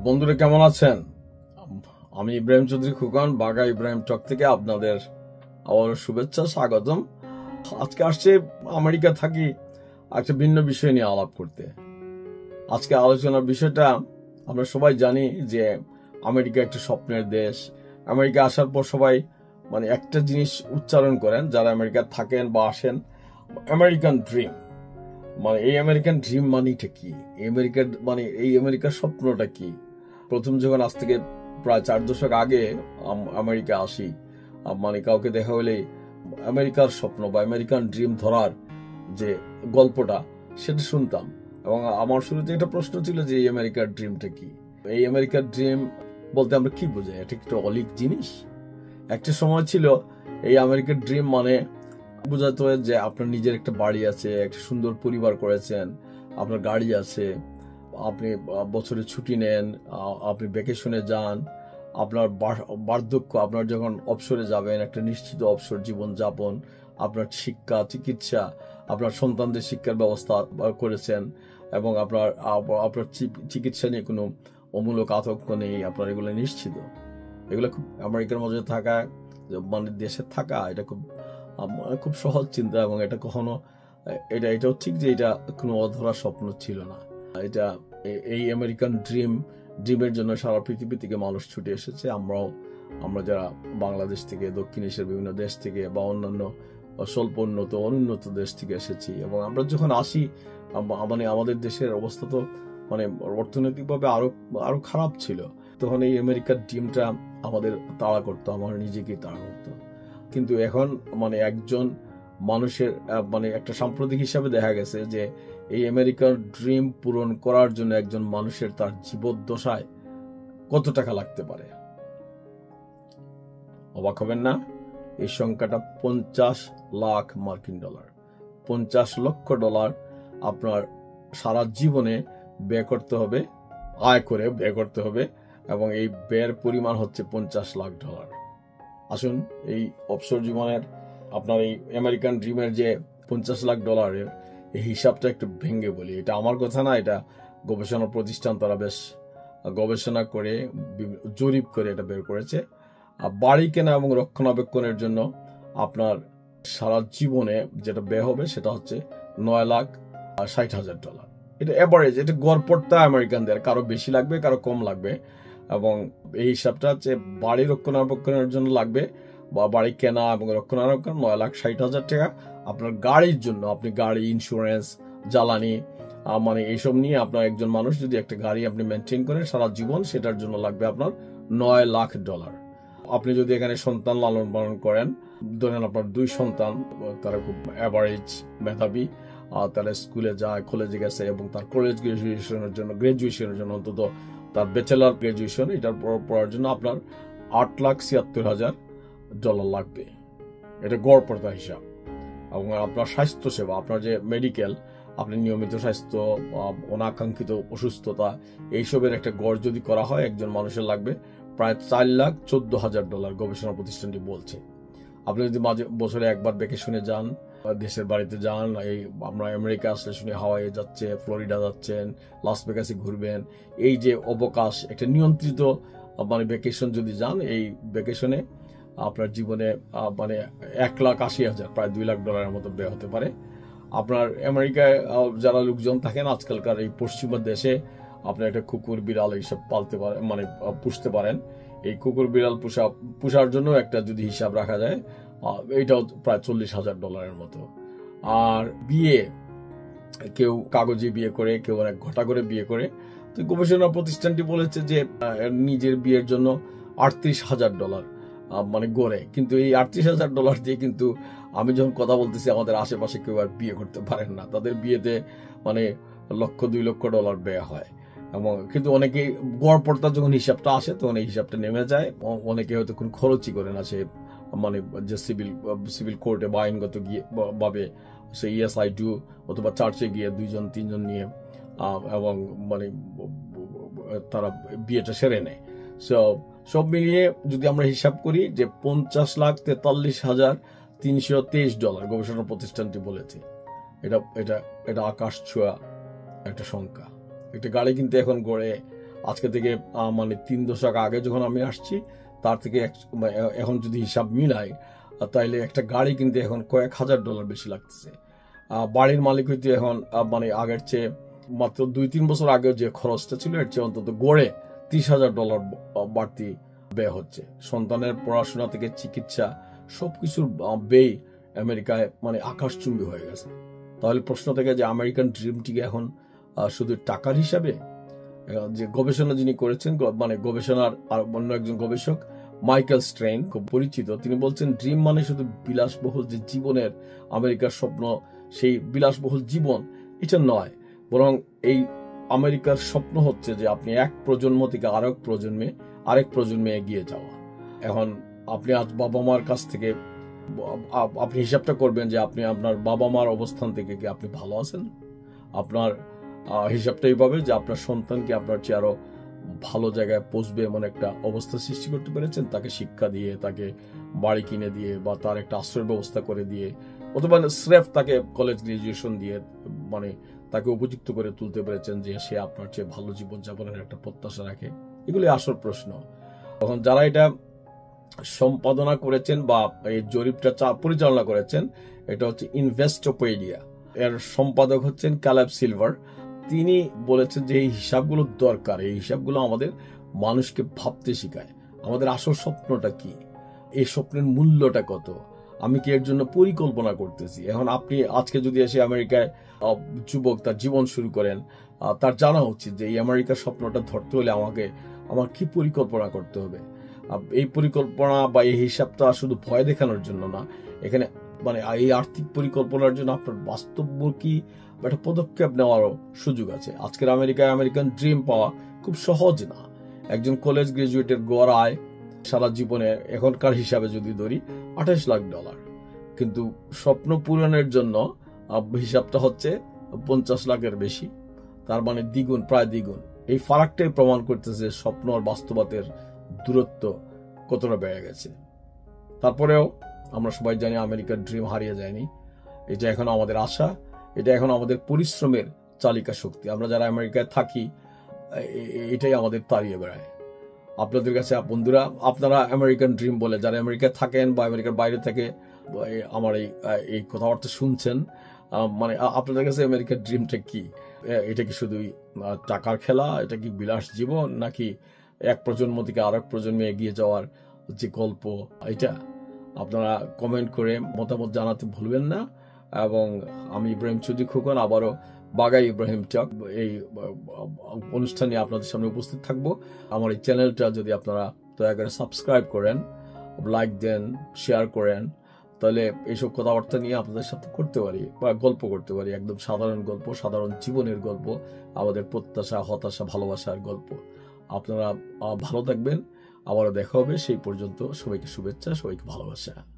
বন্ধুরা কেমন আছেন? আমি ইব্রাহিম চৌধুরী খুকন, বাঘা ইব্রাহিম টক থেকে আপনাদের আবার শুভেচ্ছা, স্বাগতম। আজকে আসছে আমেরিকা থাকি একটা ভিন্ন বিষয় নিয়ে আলাপ করতে। আজকে আলোচনার বিষয়টা, আমরা সবাই জানি যে আমেরিকা একটা স্বপ্নের দেশ। আমেরিকা আসার পর সবাই একটা জিনিস উচ্চারণ করেন যারা আমেরিকা থাকেন বা আসেন, আমেরিকান ড্রিম। এই আমেরিকান ড্রিম মানেটা কি? এই আমেরিকার স্বপ্নটা কি? প্রথম যখন আজ থেকে প্রায় 4 দশক আগে আমেরিকা আসি, কাউকে দেখা হলে আমেরিকার স্বপ্ন বা আমেরিকান ড্রিম ধরার যে গল্পটা, সেটা শুনতাম। এবং আমার শুরুতে একটা প্রশ্ন ছিল যে এই আমেরিকার ড্রিমটা কি? এই আমেরিকার ড্রিম বলতে আমরা কি বোঝাই? এটা একটা অলিক জিনিস। একটা সময় ছিল এই আমেরিকার ড্রিম বোঝাতে হয় যে আপনার নিজের একটা বাড়ি আছে, একটা সুন্দর পরিবার করেছেন, আপনার গাড়ি আছে, আপনি বছরে ছুটি নেন, আপনি ভ্যাকেশনে যান, আপনার বার্ধক্য, আপনার যখন অবসরে যাবেন, একটা নিশ্চিত অবসর জীবন যাপন, আপনার শিক্ষা, চিকিৎসা, আপনার সন্তানদের শিক্ষার ব্যবস্থা করেছেন, এবং আপনার চিকিৎসা নিয়ে কোনো অমূলক আতঙ্ক নেই, আপনার এগুলো নিশ্চিত। এগুলো খুব আমেরিকার মধ্যে থাকা, দেশে থাকা, এটা খুব সহজ চিন্তা। এবং এটা কখনো এটাও ঠিক যে এটা কোনো অধরা স্বপ্ন ছিল না। এই আমেরিকান ড্রিমের জন্য সারা পৃথিবী থেকে মানুষ ছুটে এসেছে। আমরা যারা বাংলাদেশ থেকে, দক্ষিণ এশিয়ার বিভিন্ন দেশ থেকে বা অন্যান্য স্বল্প উন্নত, অনুন্নত দেশ থেকে এসেছি। এবং আমরা যখন আসি, আমাদের দেশের অবস্থা তো অর্থনৈতিকভাবে আরো খারাপ ছিল। তখন এই আমেরিকার ড্রিমটা আমাদের তাড়া করতো, আমার নিজেকেই তাড়া করতো। কিন্তু এখন একজন মানুষের একটা সাম্প্রতিক হিসাবে দেখা গেছে যে এই আমেরিকার ড্রিম পূরণ করার জন্য একজন মানুষের তার জীবদ্দশায় কত টাকা লাগতে পারে। অবাক হবেন না? এই সংখ্যাটা 50 লাখ মার্কিন ডলার। 50 লক্ষ ডলার আপনার সারা জীবনে ব্যয় করতে হবে, আয় করে ব্যয় করতে হবে। এবং এই ব্যয়ের পরিমাণ হচ্ছে 50 লাখ ডলার। আসুন এই অবসর জীবনের আপনার এই আমেরিকান ড্রিমের যে 50 লাখ ডলারের এই হিসাবটা একটু ভেঙে বলি। এটা আমার কথা না, এটা গবেষণা প্রতিষ্ঠান তারা বেশ গবেষণা করে, জরিপ করে এটা বের করেছে। বাড়ি কেনা এবং রক্ষণাবেক্ষণের জন্য আপনার সারা জীবনে যেটা ব্যয় হবে সেটা হচ্ছে 9,60,000 ডলার। এটা এভারেজ, এটা গড়পড়তা আমেরিকানদের, কারো বেশি লাগবে, কারো কম লাগবে। এবং এই হিসাবটা হচ্ছে বাড়ি রক্ষণাবেক্ষণের জন্য লাগবে, বা বাড়ি কেনা এবং রক্ষণাবেক্ষণ 9,60,000 টাকা। আপনার গাড়ির জন্য, আপনি গাড়ি ইন্স্যুরেন্স, জ্বালানি, এইসব নিয়ে আপনার একজন মানুষ যদি একটা গাড়ি আপনি মেনটেন করেন সারা জীবন, সেটার জন্য লাগবে আপনার 9 লাখ ডলার। আপনি যদি এখানে সন্তান লালন পালন করেন, ধরেন আপনার 2 সন্তান, তারা খুব অ্যাভারেজ মেধাবী, তারা স্কুলে যায়, কলেজে গেছে, এবং তার কলেজ গ্রাজুয়েশনের জন্য অন্তত তার ব্যাচেলার গ্রাজুয়েশন, এটার পড়ার জন্য আপনার 8,76,000 ডলার লাগবে। এটা গড়পড়তা হিসাব। এবং আপনার স্বাস্থ্য সেবা, আপনার যে মেডিকেল, আপনি নিয়মিত স্বাস্থ্য, অনাকাঙ্ক্ষিত অসুস্থতা, এইসবের একটা গড় যদি করা হয়, একজন মানুষের লাগবে প্রায় 4,14,000 ডলার, গবেষণা প্রতিষ্ঠানটি বলছে। আপনি যদি বছরে একবার ভ্যাকেশনে যান, দেশের বাড়িতে যান, আমরা আমেরিকা আসলে শুনে হাওয়াইয়ে যাচ্ছে, ফ্লোরিডা যাচ্ছেন, লাস ভেগাসে ঘুরবেন, এই যে অবকাশ, একটা নিয়ন্ত্রিত ভ্যাকেশন যদি যান, এই ভ্যাকেশনে আপনার জীবনে 1,80,000, প্রায় 2 লাখ ডলারের মতো ব্যয় হতে পারে। আপনার আমেরিকায় যারা লোকজন থাকেন আজকালকার এই পশ্চিমা দেশে, আপনি একটা কুকুর বিড়াল এইসব পালতে পারেন, পুষতে পারেন। এই কুকুর বিড়াল পুষার জন্য একটা যদি হিসাব রাখা যায়, এইটাও প্রায় 40,000 ডলারের মতো। আর বিয়ে, কেউ কাগজে বিয়ে করে, কেউ অনেক ঘটা করে বিয়ে করে। তো গবেষণা প্রতিষ্ঠানটি বলেছে যে নিজের বিয়ের জন্য 38,000 ডলার গড়ে। কিন্তু এই 38,000 ডলার দিয়ে কিন্তু আমি যখন কথা বলতেছি, আমাদের আশেপাশে কেউ আর বিয়ে করতে পারেন না। তাদের বিয়েতে 1,00,000-2 লক্ষ ডলার ব্যয় হয়। এবং কিন্তু অনেকে গড়পড়তা যখন হিসাবটা আসে, তখন এই হিসাবটা নেমে যায়। অনেকে হয়তো কোনো খরচই করে না, সে যে সিভিল কোর্টে বা আইনগত গিয়ে ভাবে সে ইয়েস আই ডু, অথবা চার্চে গিয়ে 2-3 জন নিয়ে এবং তারা বিয়েটা সেরে নেয়। সব মিলিয়ে যদি আমরা হিসাব করি যে 50,43,323 ডলার গবেষণা প্রতিষ্ঠানটি বলেছে। এটা আকাশ ছোঁয়া একটা সংখ্যা। একটা গাড়ি কিনতে এখন গড়ে আজকে থেকে মানে 3 দশক আগে যখন আমি আসছি তার থেকে এখন যদি হিসাব মিলাই তাইলে একটা গাড়ি কিনতে এখন কয়েক হাজার ডলার বেশি লাগতেছে। বাড়ির মালিক হইতে এখন মানে আগের চেয়ে মাত্র 2-3 বছর আগে যে খরচটা ছিল এর চেয়ে অন্তত গড়ে $30,000 বাড়তি ব্যয় হচ্ছে। সন্তানের পড়াশোনা থেকে চিকিৎসা সবকিছুর ব্যয় আমেরিকায় মানে আকাশচুম্বী হয়ে গেছে। তাহলে প্রশ্ন থেকে যে আমেরিকান ড্রিমটিকে এখন শুধু টাকার হিসাবে, যে গবেষণা যিনি করেছেন মানে গবেষণার আর অন্য একজন গবেষক মাইকেল স্ট্রেইন খুব পরিচিত, তিনি বলছেন ড্রিম মানে শুধু বিলাসবহুল যে জীবনের আমেরিকার স্বপ্ন, সেই বিলাসবহুল জীবন এটা নয়, বরং এই আমেরিকার স্বপ্ন হচ্ছে যে আপনি এক প্রজন্ম থেকে আরেক প্রজন্মে এগিয়ে যাওয়া। এখন আপনি আজ বাবা মার কাছ থেকে আপনি হিসাবটা করবেন যে আপনি আপনার বাবা মার অবস্থান থেকে কি আপনি ভালো আছেন। আপনার হিসাবটা এইভাবে যে আপনার সন্তানকে আপনার চেয়ে আরো ভালো জায়গায় পৌঁছবে এমন একটা অবস্থা সৃষ্টি করতে পেরেছেন, তাকে শিক্ষা দিয়ে, তাকে বাড়ি কিনে দিয়ে, বা তার একটা আশ্রয়ের ব্যবস্থা করে দিয়ে, অথবা স্রেফ তাকে কলেজ গ্রাজুয়েশন দিয়ে মানে তাকে উপযুক্ত করে তুলতে পেরেছেন যে সে আপনার চেয়ে ভালো জীবনযাপনের একটা প্রত্যাশা রাখে। এগুলি আসল প্রশ্ন। তখন যারা এটা সম্পাদনা করেছেন বা এই জরিপটা পরিচালনা করেছেন, এটা হচ্ছে ইনভেস্টোপেডিয়া, এর সম্পাদক হচ্ছেন ক্যালেব সিলভার। তিনি বলেছেন যে এই হিসাবগুলো দরকার, এই হিসাবগুলো আমাদের মানুষকে ভাবতে শেখায়, আমাদের আসল স্বপ্নটা কি, এই স্বপ্নের মূল্যটা কত, আমি কি এর জন্য পরিকল্পনা করতেছি। এখন আপনি আজকে যদি এসে আমেরিকায় যুবক তার জীবন শুরু করেন, তার জানা উচিত যে এই আমেরিকার স্বপ্নটা ধরতে হলে আমার কি পরিকল্পনা করতে হবে। এই পরিকল্পনা বা এই হিসাবটা শুধু ভয় দেখানোর জন্য না, এখানে মানে এই আর্থিক পরিকল্পনার জন্য আপনার বাস্তবমুখী একটা পদক্ষেপ নেওয়ারও সুযোগ আছে। আজকের আমেরিকায় আমেরিকান ড্রিম পাওয়া খুব সহজ না। একজন কলেজ গ্রাজুয়েটের গড় আয় সারা জীবনে এখনকার হিসাবে যদি ধরি $28 লাখ, কিন্তু স্বপ্ন পূরণের জন্য হিসাবটা হচ্ছে 50 লাখের বেশি, তার মানে দ্বিগুণ, প্রায় দ্বিগুণ। এই ফারাকটাই প্রমাণ করতেছে স্বপ্ন আর বাস্তবতার দূরত্ব কতটা বেড়ে গেছে। তারপরেও আমরা সবাই জানি আমেরিকার ড্রিম হারিয়ে যায়নি, এটা এখন আমাদের আশা, এটা এখন আমাদের পরিশ্রমের চালিকা শক্তি। আমরা যারা আমেরিকায় থাকি এটাই আমাদের তাড়িয়ে বেড়ায়। আপনাদের কাছে বন্ধুরা, আপনারা আমেরিকান ড্রিম বলে যারা আমেরিকায় থাকেন বা আমেরিকার বাইরে থেকে আমার এই কথাবার্তা শুনছেন, মানে আপনাদের কাছে আমেরিকার ড্রিমটা কি? এটা কি শুধুই টাকার খেলা, এটা কি বিলাস জীবন, নাকি এক প্রজন্ম থেকে আরেক প্রজন্মে এগিয়ে যাওয়ার যে গল্প? এটা আপনারা কমেন্ট করে মতামত জানাতে ভুলবেন না। এবং আমি ইব্রাহিম চৌধুরী খোকন আবারও বাগাই ইব্রাহিম টক এই অনুষ্ঠানে আপনাদের সামনে উপস্থিত থাকবো। আমার এই চ্যানেলটা যদি আপনারা দয়া করে সাবস্ক্রাইব করেন, লাইক দেন, শেয়ার করেন, তাহলে এইসব কথাবার্তা নিয়ে আপনাদের সাথে করতে পারি বা গল্প করতে পারি, একদম সাধারণ গল্প, সাধারণ জীবনের গল্প, আমাদের প্রত্যাশা, হতাশা, ভালোবাসার গল্প। আপনারা ভালো থাকবেন, আবারও দেখা হবে। সেই পর্যন্ত সবাইকে শুভেচ্ছা, সবাইকে ভালোবাসা।